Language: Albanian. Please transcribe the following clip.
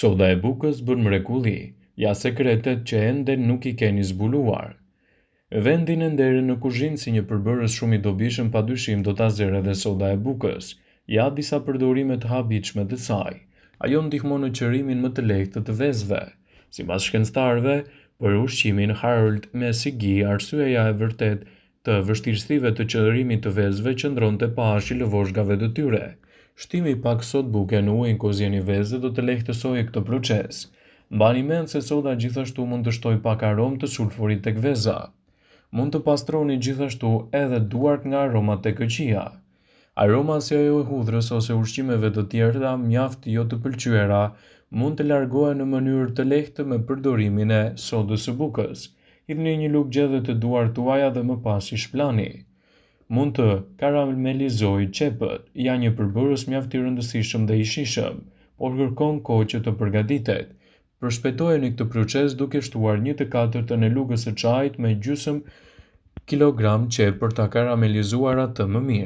Soda e bukës bën mrekulli, ja sekretet që ende nuk i keni zbuluar. Vendin e nderin në kuzhinë si një përbërës shumë i dobishëm padyshim do ta zërë edhe soda e bukës, ja disa përdorime të habitshme të saj. Ajo ndihmon në qërimin më të lehtë të vezëve. Sipas shkencëtarëve, për ushqimin Harold Mesigi, arsyeja e vërtetë të vështirësive të qërimit të vezëve qëndron te pahësh i lëvozhgave të tyre. Shtimi i pak sodë buke në ujin kozjeni vezët do të lehtësojë këtë proces. Mbani mend se soda gjithashtu mund të shtojë pak aromë të sulfurit tek veza. Mund të pastroni gjithashtu edhe duart nga aromat e këqija. Aroma si ajo e hudhrës ose ushqimeve të tjera mjaft jo të pëlqyera mund të largohen në mënyrë të lehtë me përdorimin e sodës së bukës. Hidhni një lugë gjethe të duart tuaja dhe më pas i shplani. Mund të karamelizojë qepët, janë një përbërës mjaft i rëndësishëm dhe i shijshëm, por kërkon kohë që të përgatitet. Përshpejtojeni këtë proces duke shtuar 1/4 e lugës së çajit me gjysmë kilogram qepë për ta karamelizuar atë më mirë.